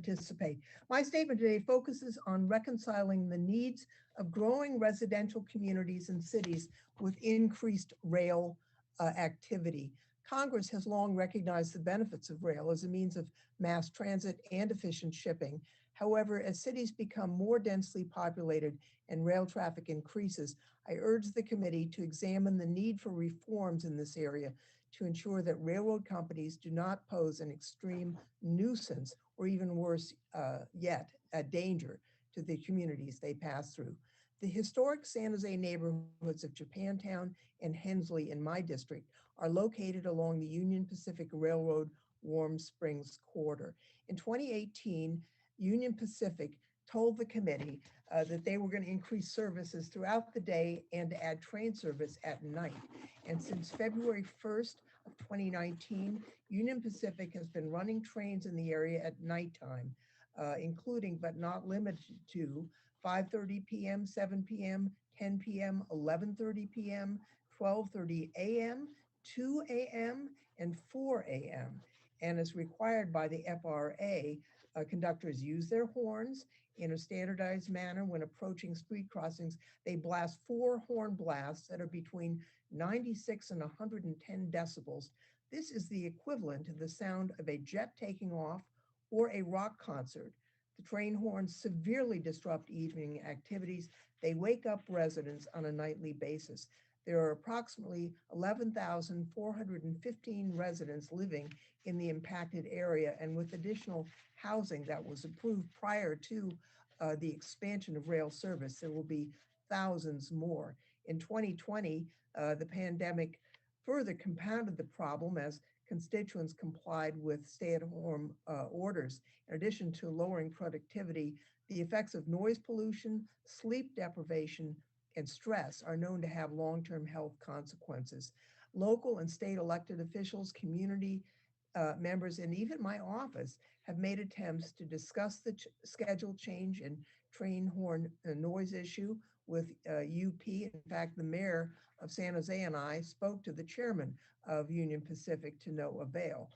participate. My statement today focuses on reconciling the needs of growing residential communities and cities with increased rail activity. Congress has long recognized the benefits of rail as a means of mass transit and efficient shipping. However, as cities become more densely populated and rail traffic increases, I urge the committee to examine the need for reforms in this area to ensure that railroad companies do not pose an extreme nuisance or even worse yet, a danger to the communities they pass through. The historic San Jose neighborhoods of Japantown and Hensley in my district are located along the Union Pacific Railroad Warm Springs corridor. In 2018, Union Pacific told the committee that they were going to increase services throughout the day and to add train service at night. And since February 1st of 2019, Union Pacific has been running trains in the area at nighttime, including but not limited to 5:30 p.m., 7 p.m., 10 p.m., 11:30 p.m., 12:30 a.m., 2 a.m., and 4 a.m. And as required by the FRA, conductors use their horns in a standardized manner when approaching street crossings. They blast 4 horn blasts that are between 96 and 110 decibels. This is the equivalent to the sound of a jet taking off or a rock concert. The train horns severely disrupt evening activities. They wake up residents on a nightly basis. There are approximately 11,415 residents living in the impacted area, and with additional housing that was approved prior to the expansion of rail service, there will be thousands more. In 2020, the pandemic further compounded the problem as constituents complied with stay-at-home orders. In addition to lowering productivity, the effects of noise pollution, sleep deprivation, and stress are known to have long-term health consequences. Local and state elected officials, community members, and even my office have made attempts to discuss the schedule change and train horn noise issue with UP. In fact, the mayor of San Jose and I spoke to the chairman of Union Pacific to no avail.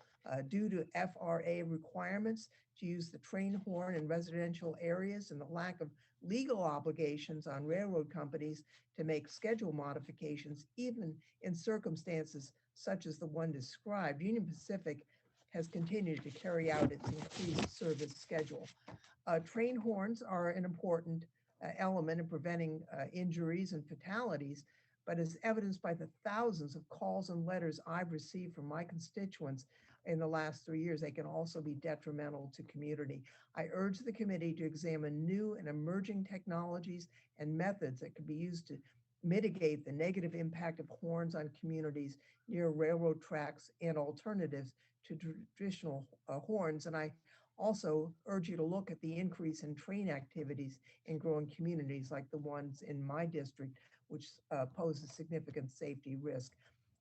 Due to FRA requirements to use the train horn in residential areas and the lack of legal obligations on railroad companies to make schedule modifications, even in circumstances such as the one described, Union Pacific has continued to carry out its increased service schedule. Train horns are an important element in preventing injuries and fatalities, but as evidenced by the thousands of calls and letters I've received from my constituents in the last 3 years, they can also be detrimental to community. I urge the committee to examine new and emerging technologies and methods that can be used to mitigate the negative impact of horns on communities near railroad tracks and alternatives to traditional horns. And I also urge you to look at the increase in train activities in growing communities like the ones in my district, which pose a significant safety risk.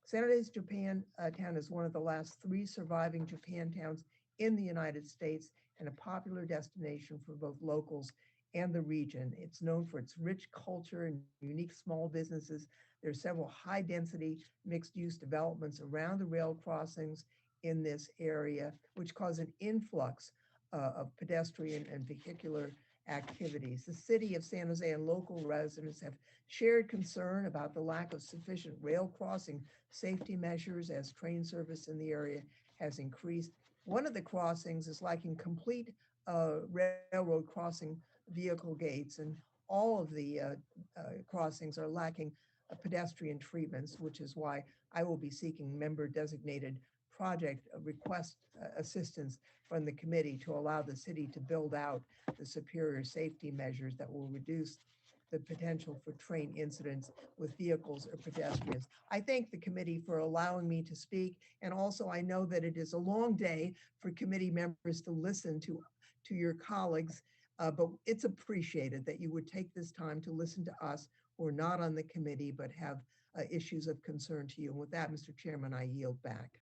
San Jose's Japantown is one of the last 3 surviving Japantowns in the United States and a popular destination for both locals and the region. It's known for its rich culture and unique small businesses. There are several high-density mixed-use developments around the rail crossings in this area, which cause an influx of pedestrian and vehicular activities. The city of San Jose and local residents have shared concern about the lack of sufficient rail crossing safety measures as train service in the area has increased. One of the crossings is lacking complete railroad crossing vehicle gates, and all of the crossings are lacking pedestrian treatments, which is why I will be seeking member designated project request assistance from the committee to allow the city to build out the superior safety measures that will reduce the potential for train incidents with vehicles or pedestrians. I thank the committee for allowing me to speak, and also I know that it is a long day for committee members to listen to your colleagues, but it's appreciated that you would take this time to listen to us who are not on the committee but have issues of concern to you. And with that, Mr. Chairman, I yield back.